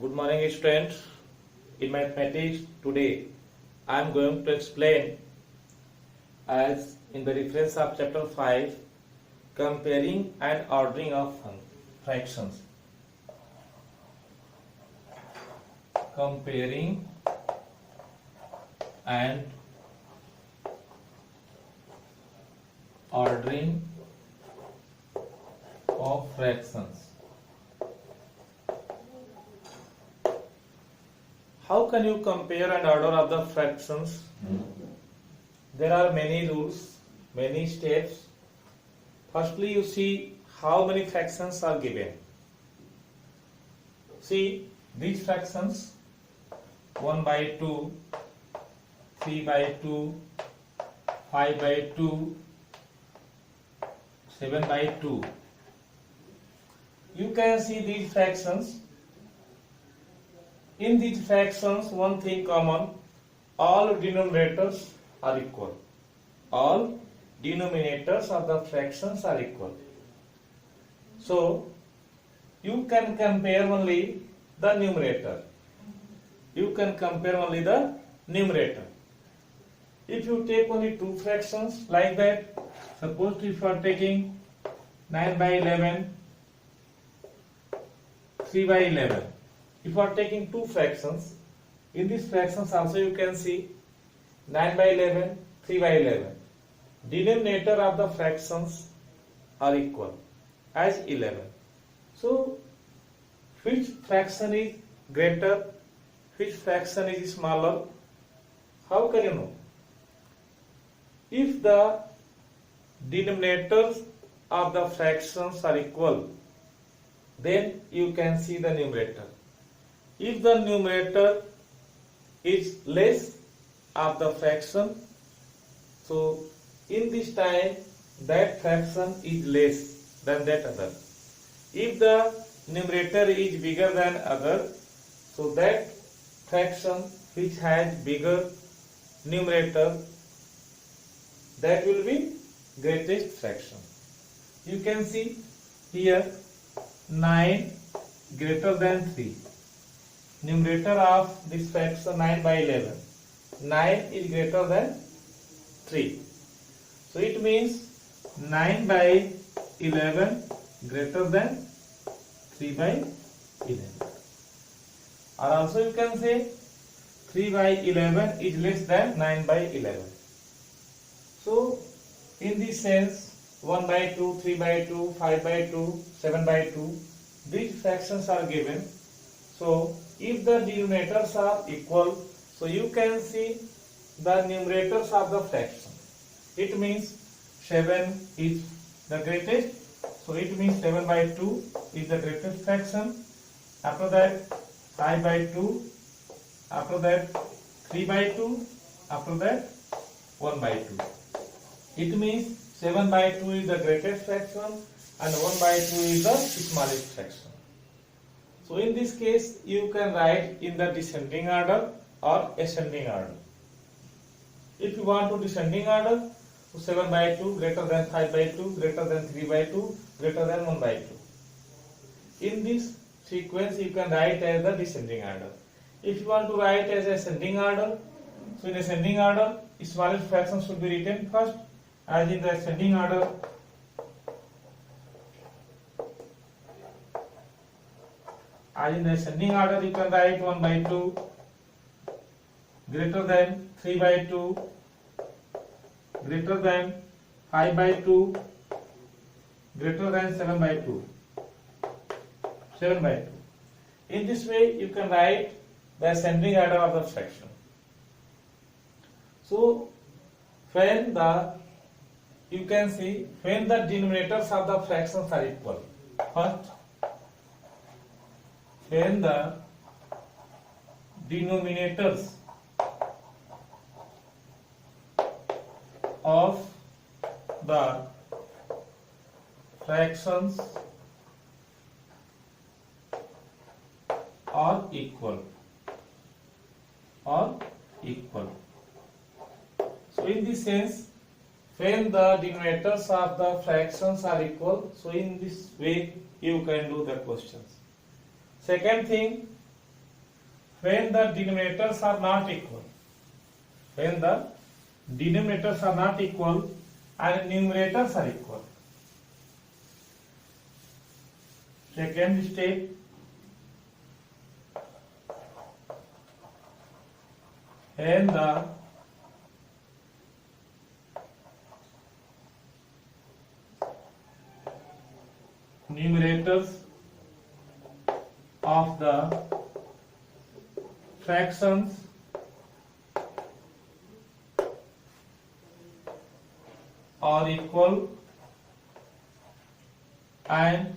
Good morning, student. In mathematics today, I am going to explain as in the reference of chapter 5, comparing and ordering of fractions. Comparing and ordering of fractions. How can you compare and order of the fractions? There are many rules, many steps. Firstly, you see how many fractions are given. See these fractions: 1 by 2, 3 by 2, 5 by 2, 7 by 2. You can see these fractions. In these fractions, one thing common: all denominators are equal. All denominators of the fractions are equal. So, you can compare only the numerator. You can compare only the numerator. If you take only two fractions like that, suppose if you are taking 9 by 11, 3 by 11. If you are taking two fractions, in these fractions also you can see 9 by 11, 3 by 11. Denominator of the fractions are equal as 11. So, which fraction is greater, which fraction is smaller? How can you know? If the denominators of the fractions are equal, then you can see the numerator. If the numerator is less of the fraction, so in this time that fraction is less than that other. If the numerator is bigger than other, so that fraction which has bigger numerator, that will be greatest fraction. You can see here 9 greater than 3. Numerator of this fraction 9 by 11. 9 is greater than 3. So it means 9 by 11 greater than 3 by 11. Or also you can say 3 by 11 is less than 9 by 11. So in this sense, 1 by 2, 3 by 2, 5 by 2, 7 by 2, these fractions are given. So if the denominators are equal, so you can see the numerators of the fraction. It means 7 is the greatest. So it means 7 by 2 is the greatest fraction. After that 5 by 2. After that 3 by 2. After that 1 by 2. It means 7 by 2 is the greatest fraction and 1 by 2 is the smallest fraction. So in this case, you can write in the descending order or ascending order. If you want to descending order, so 7 by 2 greater than 5 by 2, greater than 3 by 2, greater than 1 by 2. In this sequence, you can write as the descending order. If you want to write as ascending order, so in ascending order, smallest fraction should be written first. As in the ascending order, you can write 1 by 2 greater than 3 by 2 greater than 5 by 2 greater than 7 by 2. In this way, you can write the ascending order of the fraction. So, when you can see when the denominators of the fractions are equal. First, when the denominators of the fractions are equal. So in this sense, when the denominators of the fractions are equal, so in this way you can do the questions. Second thing, when the denominators are not equal. When the denominators are not equal and numerators are equal. Second step, when the numerators of the fractions are equal and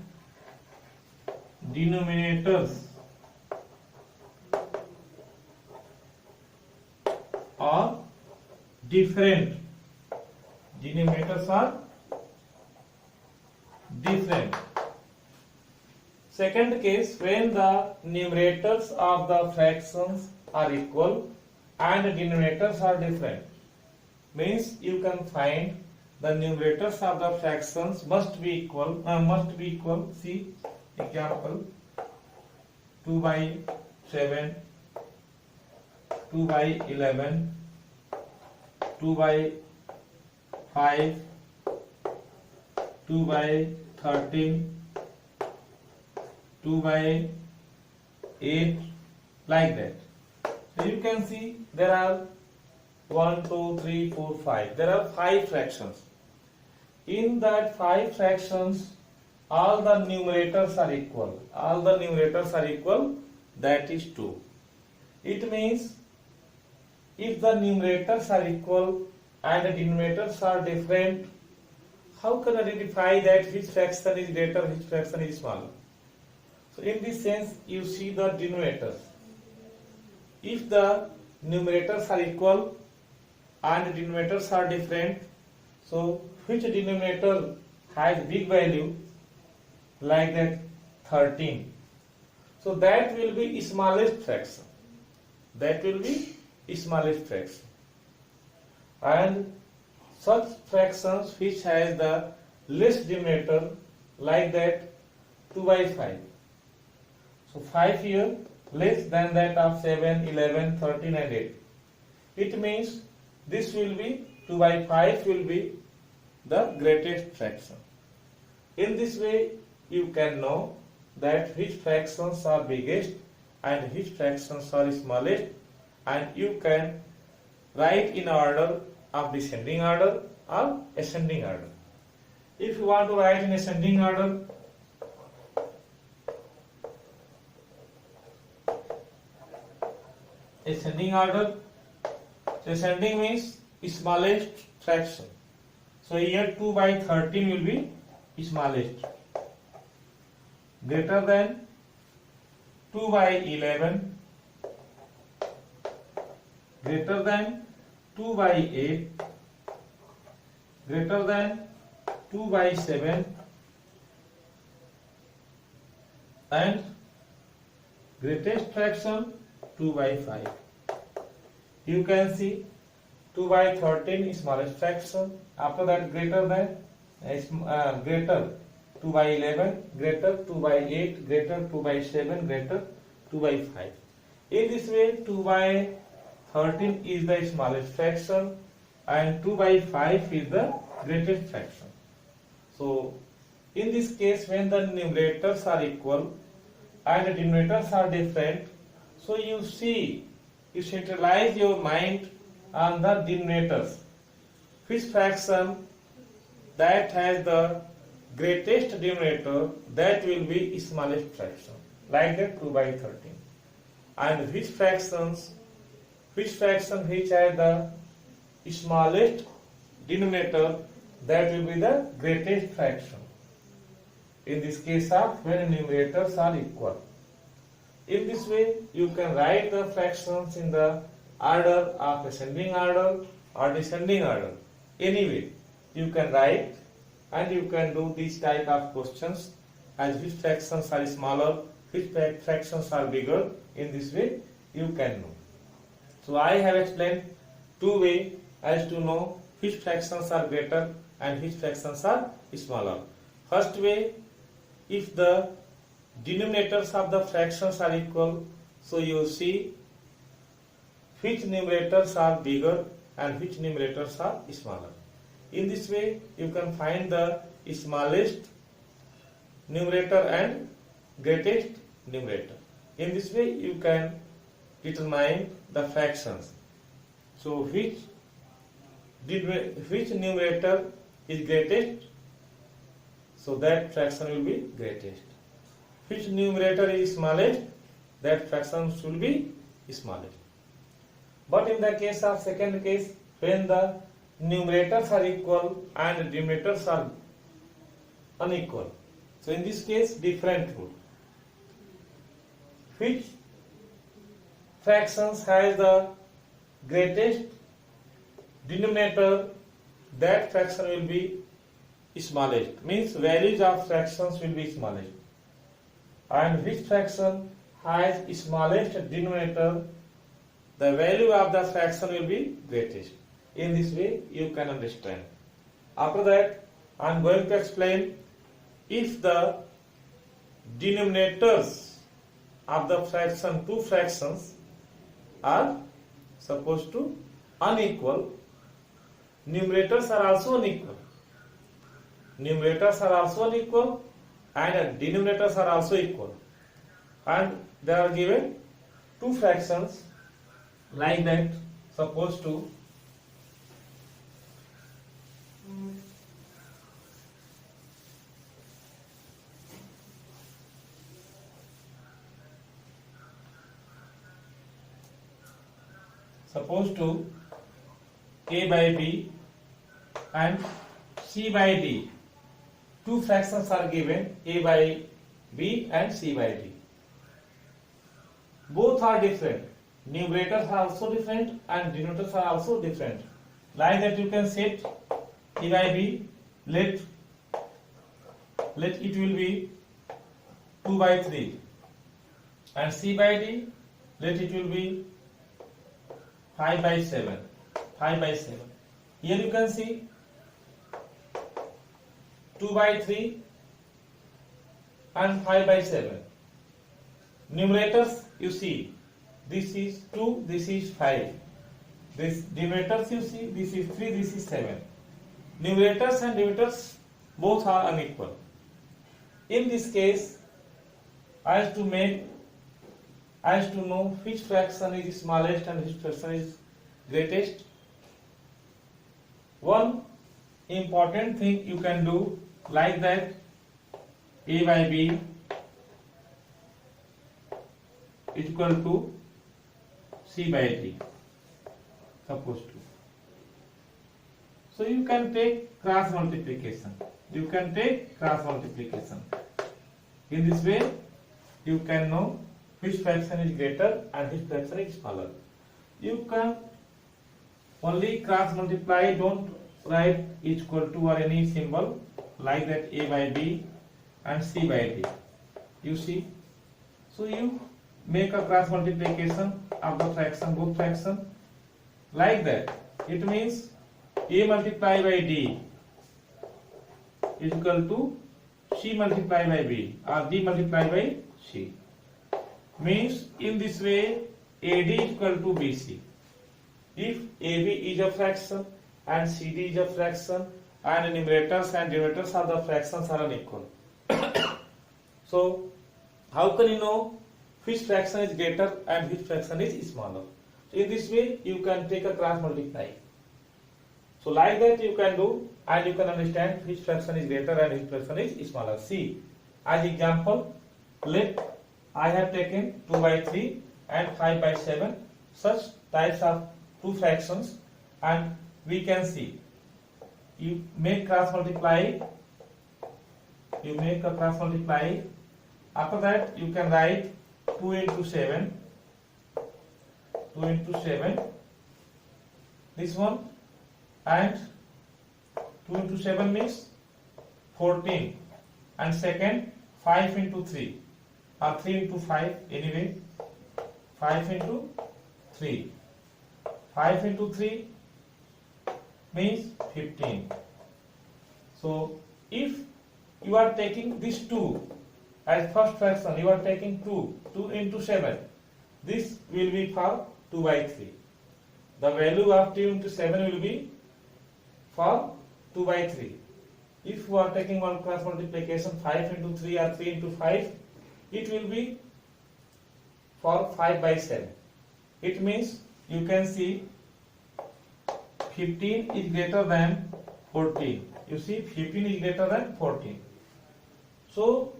denominators are different. Denominators are different. Second case, when the numerators of the fractions are equal and the denominators are different, means you can find the numerators of the fractions must be equal. See example: 2 by 7, 2 by 11, 2 by 5, 2 by 13, 2 by 8, like that. So you can see there are 1, 2, 3, 4, 5. There are 5 fractions. In that 5 fractions, all the numerators are equal. All the numerators are equal, that is 2. It means if the numerators are equal and the denominators are different, how can I identify that which fraction is greater, which fraction is smaller? So in this sense, you see the denominators. If the numerators are equal and the denominators are different, so which denominator has big value, like that 13? So that will be smallest fraction. That will be smallest fraction. And such fractions which has the less denominator, like that 2 by 5. So 5 here less than that of 7, 11, 13 and 8. It means this will be 2 by 5 will be the greatest fraction. In this way you can know that which fractions are biggest and which fractions are smallest, and you can write in order of descending order or ascending order. If you want to write in ascending order, ascending means smallest fraction. So here 2 by 13 will be smallest. Greater than 2 by 11, greater than 2 by 8, greater than 2 by 7, and greatest fraction 2 by 5. You can see 2 by 13 is smallest fraction. After that, greater than greater 2 by 11, greater 2 by 8, greater 2 by 7, greater 2 by 5. In this way, 2 by 13 is the smallest fraction and 2 by 5 is the greatest fraction. So in this case, when the numerators are equal and the denominators are different, so you see, you centralize your mind on the denominators. Which fraction that has the greatest denominator, that will be smallest fraction, like that 2 by 13. And which fraction which has the smallest denominator, that will be the greatest fraction. In this case of when numerators are equal. In this way, you can write the fractions in the order of ascending order or descending order. Anyway, you can write and you can do this type of questions as which fractions are smaller, which fractions are bigger. In this way, you can know. So I have explained two ways as to know which fractions are greater and which fractions are smaller. First way, if the denominators of the fractions are equal So you see which numerators are bigger and which numerators are smaller. In this way, you can find the smallest numerator and greatest numerator. In this way, you can determine the fractions. So which numerator is greatest? So that fraction will be greatest. Which numerator is smallest? That fraction will be smallest. But in the case of second case, when the numerators are equal and denominators are unequal, so in this case, different rule. Which fractions has the greatest denominator, that fraction will be smallest. Means values of fractions will be smallest. And which fraction has smallest denominator, the value of the fraction will be greatest. In this way, you can understand. After that, I am going to explain if the denominators of the fraction, two fractions are supposed to unequal, numerators are also unequal. Numerators are also unequal and denominators are also equal. And they are given two fractions like that, supposed to A by B and C by D. Two fractions are given, A by B and C by D. Both are different. Numerators are also different and denominators are also different. Like that you can set A by B, let it will be 2 by 3 and C by D, let it will be 5 by 7. Here you can see 2 by 3 and 5 by 7. Numerators you see, this is 2, this is 5. This denominators you see, this is 3, this is 7. Numerators and denominators both are unequal. In this case, I have to know which fraction is smallest and which fraction is greatest. One important thing you can do like that, A by B is equal to C by D, supposed to. So you can take cross multiplication. In this way, you can know which fraction is greater and which fraction is smaller. You can only cross multiply, don't write equal to or any symbol like that, A by B and C by D. You see, so you make a cross multiplication of the fraction, both fraction like that. It means A multiplied by D is equal to C multiplied by B or D multiplied by C. Means in this way AD is equal to BC. If AB is a fraction and CD is a fraction and numerators and denominators of the fractions are unequal. So how can you know which fraction is greater and which fraction is smaller? So in this way you can take a cross multiply. So like that you can do and you can understand which fraction is greater and which fraction is smaller. See, as example, let I have taken 2 by 3 and 5 by 7, such types of two fractions, and we can see you make cross multiply, after that you can write 2 into 7, this one, and 2 into 7 means 14, and second 5 into 3 or 3 into 5, anyway 5 into 3 means 15. So if you are taking this 2 as first fraction, you are taking 2 into 7, this will be for 2 by 3. The value of 2 into 7 will be for 2 by 3. If you are taking one cross multiplication 5 into 3 or 3 into 5, it will be for 5 by 7. It means you can see 15 is greater than 14. You see 15 is greater than 14. So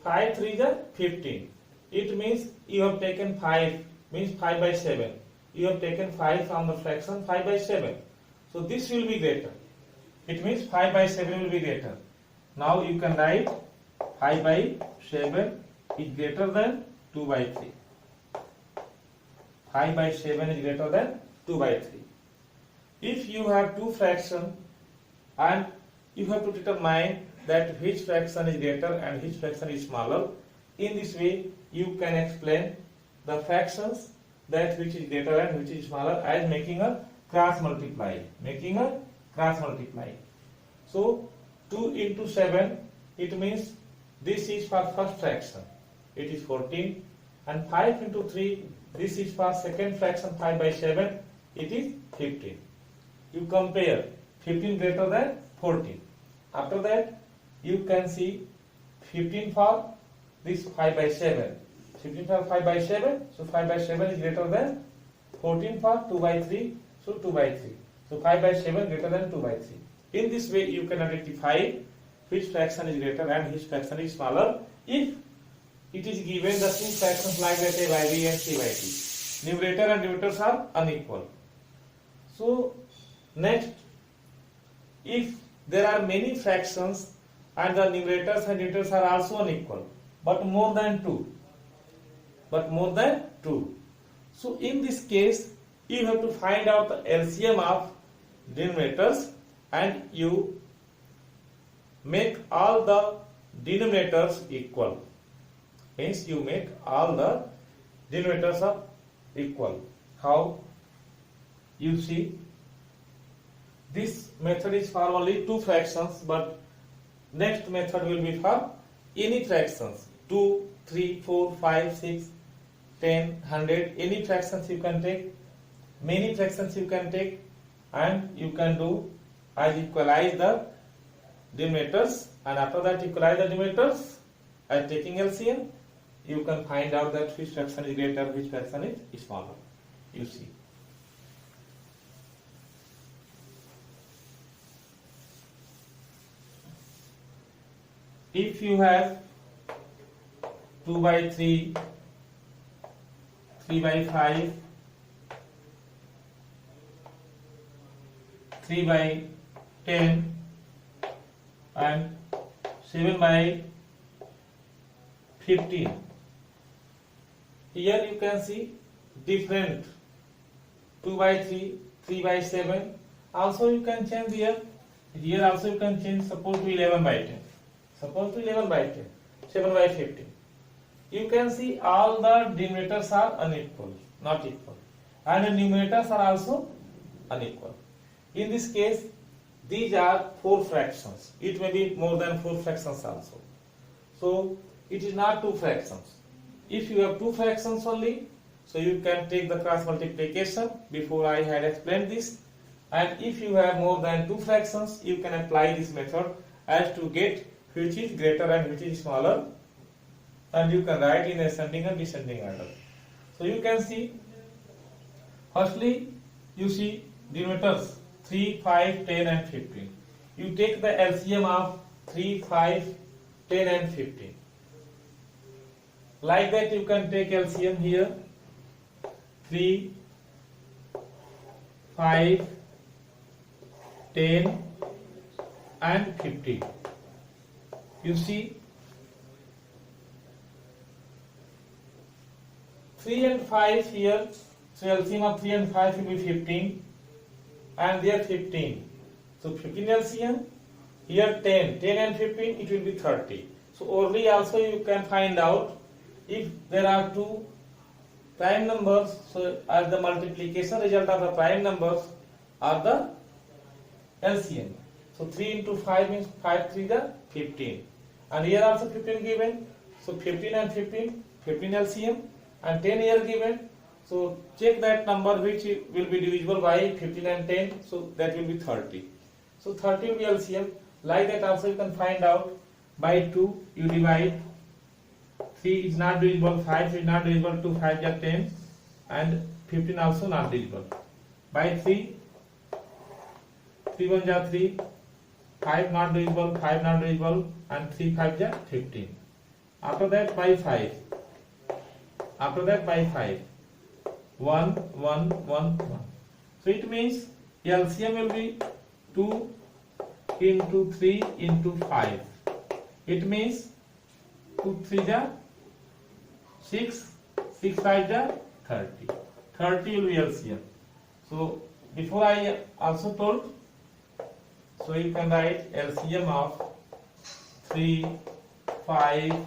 5 3 is 15. It means you have taken 5, means 5 by 7. You have taken 5 from the fraction 5 by 7. So this will be greater. It means 5 by 7 will be greater. Now you can write 5 by 7 is greater than 2 by 3. 5 by 7 is greater than 2 by 3. If you have two fractions and you have to determine that which fraction is greater and which fraction is smaller, in this way you can explain the fractions that which is greater and which is smaller as making a cross multiply. Making a cross multiply. So 2 into 7, it means this is for first fraction, it is 14, and 5 into 3, this is for second fraction 5 by 7, it is 15. You compare 15 greater than 14. After that you can see 15 for this 5 by 7. 15 for 5 by 7, so 5 by 7 is greater than 14 for 2 by 3, so 2 by 3. So 5 by 7 greater than 2 by 3. In this way you can identify which fraction is greater and which fraction is smaller if it is given the two fractions like that A by B and C by D. Numerator and numerators are unequal. So next, if there are many fractions and the numerators and numerators are also unequal, but more than 2. So in this case, you have to find out the LCM of denominators and you make all the denominators equal. Hence you make all the denominators of equal. How? You see, this method is for only two fractions, but next method will be for any fractions. 2, 3, 4, 5, 6, 10, 100, any fractions you can take, many fractions you can take, and you can do as equalize the denominators, and after that equalize the denominators as taking LCM, you can find out that which fraction is greater, which fraction is smaller. You see. If you have 2 by 3, 3 by 5, 3 by 10 and 7 by 15. Here you can see different 2 by 3, 3 by 7. Also you can change here. Here also you can change, suppose to 11 by 10. Suppose to 11 by 10, 7 by 15. You can see all the denominators are unequal, not equal, and the numerators are also unequal. In this case, these are 4 fractions. It may be more than 4 fractions also. So it is not 2 fractions. If you have 2 fractions only, so you can take the cross multiplication. Before I had explained this. And if you have more than 2 fractions, you can apply this method as to get which is greater and which is smaller, and you can write in ascending and descending order. So you can see, firstly you see denominators 3, 5, 10 and 15. You take the LCM of 3, 5, 10 and 15. Like that you can take LCM here 3, 5, 10 and 15. You see 3 and 5 here, so LCM of 3 and 5 will be 15 and there 15. So 15 LCM, here 10 and 15, it will be 30. So orally also you can find out if there are 2 prime numbers, so as the multiplication result of the prime numbers are the LCM. So 3 into 5 means 5 3 the 15. And here also 15 given. So 15 and 15, 15 LCM. and 10 here given. So check that number which will be divisible by 15 and 10. So that will be 30. So 30 will be LCM. Like that also you can find out. By 2 you divide. 3 is not divisible, 5 is not divisible, 2 5 is 10, and 15 also not divisible. By 3, 3 1 is 3, 5 not divisible, 5 not divisible, and 3 5 is 15. After that by 5. After that by 5. 1 1 1 1. So it means LCM will be 2 into 3 into 5. It means 2 3 is 6, 6 5 is 30. 30 will be LCM. So before I also told, so you can write LCM of 3, 5,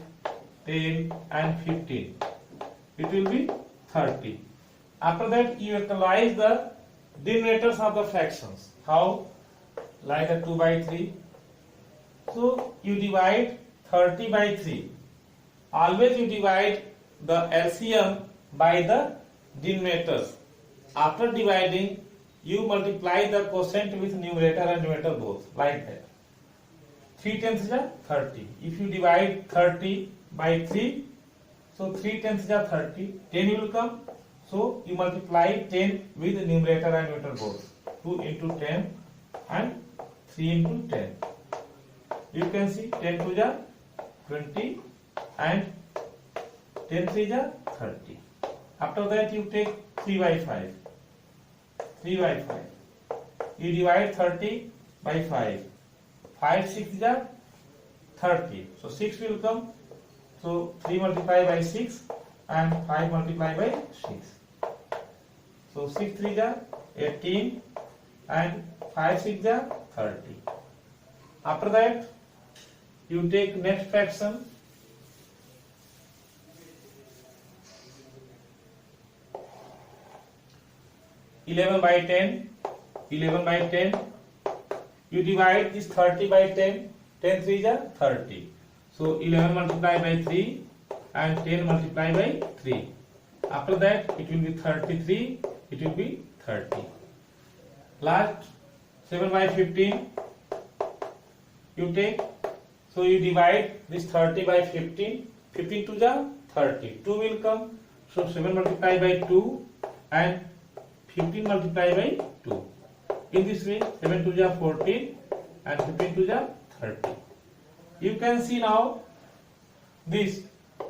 10 and 15. It will be 30. After that you utilize the denominators of the fractions. How? Like a 2 by 3. So you divide 30 by 3. Always you divide the LCM by the denominators. After dividing, you multiply the quotient with numerator and denominator both, like that. 3 tenths is 30. If you divide 30 by 3, so 3 tenths is 30. 10 will come. So you multiply 10 with numerator and denominator both. 2 into 10 and 3 into 10. You can see 10 to the 20 and 10 3 is 30. After that you take 3 by 5. 3 by 5. You divide 30 by 5. 5 6 is 30. So 6 will come. So 3 multiplied by 6 and 5 multiplied by 6. So 6 3 is 18 and 5 6 is 30. After that you take next fraction. 11 by 10. 11 by 10. You divide this 30 by 10. 10 3 is 30. So 11 multiplied by 3 and 10 multiplied by 3. After that it will be 33. It will be 30. Last 7 by 15. You take. So you divide this 30 by 15. 15 to the 30. 2 will come. So 7 multiplied by 2 and 15 multiplied by 2. In this way 7 to the 14 and 15 to the 30. You can see now this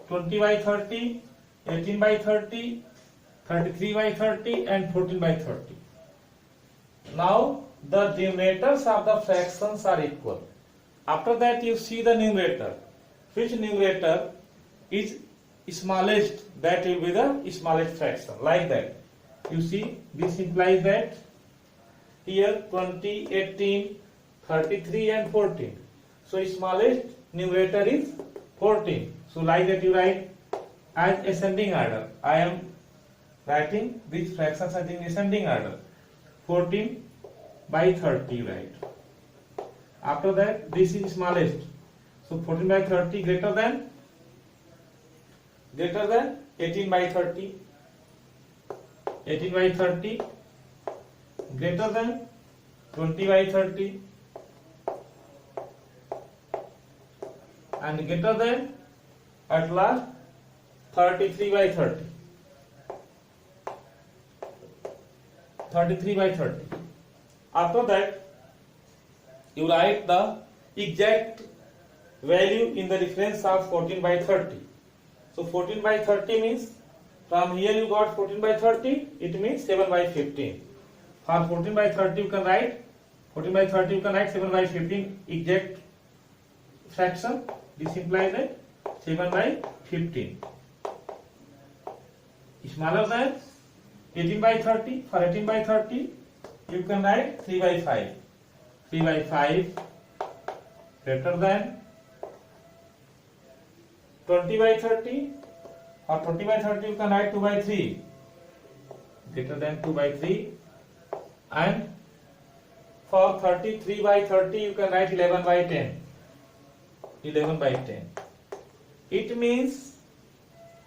20 by 30, 18 by 30, 33 by 30 and 14 by 30. Now the denominators of the fractions are equal. After that you see the numerator. Which numerator is smallest, that will be the smallest fraction, like that. You see this implies that here 20, 18, 33 and 14. So smallest numerator is 14. So like that you write as ascending order. I am writing these fractions as in ascending order. 14 by 30 right. After that this is smallest. So 14 by 30 greater than 18 by 30. 18 by 30 greater than 20 by 30 and greater than at last 33 by 30. 33 by 30. After that you write the exact value in the difference of 14 by 30. So 14 by 30 means from here you got 14 by 30, it means 7 by 15. For 14 by 30 you can write 14 by 30 you can write 7 by 15 exact fraction. This implies that 7 by 15. Smaller than 18 by 30. For 18 by 30 you can write 3 by 5. 3 by 5 greater than 20 by 30. For 20 by 30 you can write 2 by 3 greater than 2 by 3, and for 33 by 30 you can write 11 by 10. 11 by 10. It means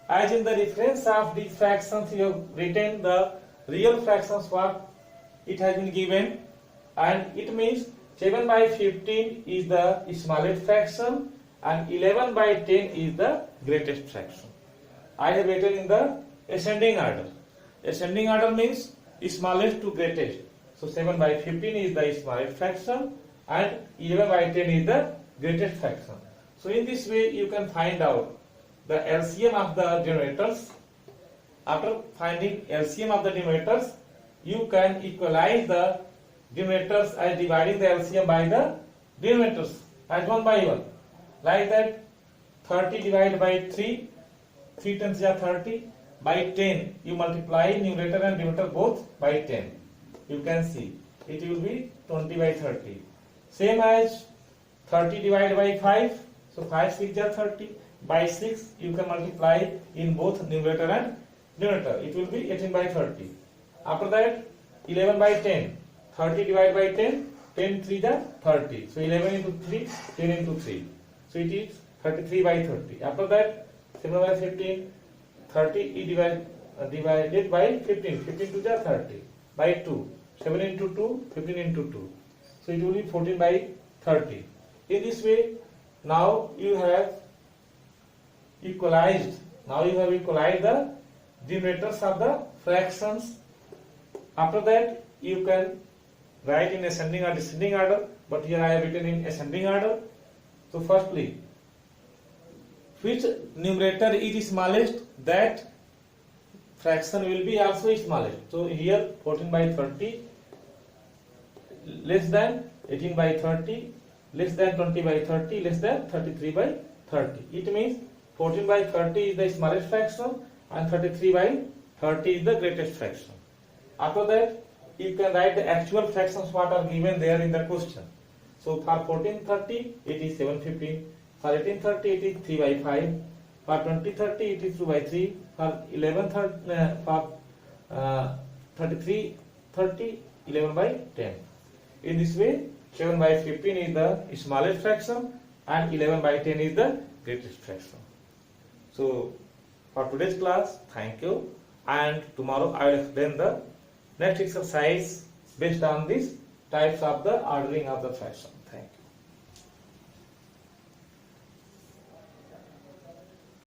as in the reference of these fractions you have written the real fractions what it has been given, and it means 7 by 15 is the smallest fraction and 11 by 10 is the greatest fraction. I have written in the ascending order. Ascending order means smallest to greatest. So 7 by 15 is the smallest fraction and 11 by 10 is the greatest fraction. So in this way you can find out the LCM of the denominators. After finding LCM of the denominators, you can equalize the denominators as dividing the LCM by the denominators as one by one. Like that, 30 divided by 3, 3 times 30, by 10 you multiply numerator and denominator both by 10. You can see it will be 20 by 30. Same as 30 divided by 5, so 5 6 are 30. By 6 you can multiply in both numerator and denominator. It will be 18 by 30. After that 11 by 10. 30 divided by 10. 10 3 are 30. So 11 into 3, 10 into 3. So it is 33 by 30. After that 7 by 15. 30 is divided by 15. 15 to are 30. By 2. 7 into 2, 15 into 2. So it will be 14 by 30. In this way, now you have equalized. Now you have equalized the denominators of the fractions. After that, you can write in ascending or descending order. But here I have written in ascending order. So firstly, which numerator is smallest, that fraction will be also smallest. So here 14 by 30 less than 18 by 30 less than 20 by 30 less than 33 by 30. It means 14 by 30 is the smallest fraction and 33 by 30 is the greatest fraction. After that, you can write the actual fractions what are given there in the question. So for 1430 it is 715. For 1830 it is 3 by 5. For 2030 it is 2 by 3. For 3330 11 by 10. In this way 7 by 15 is the smallest fraction and 11 by 10 is the greatest fraction. So for today's class, thank you, and tomorrow I will explain the next exercise based on these types of the ordering of the fraction.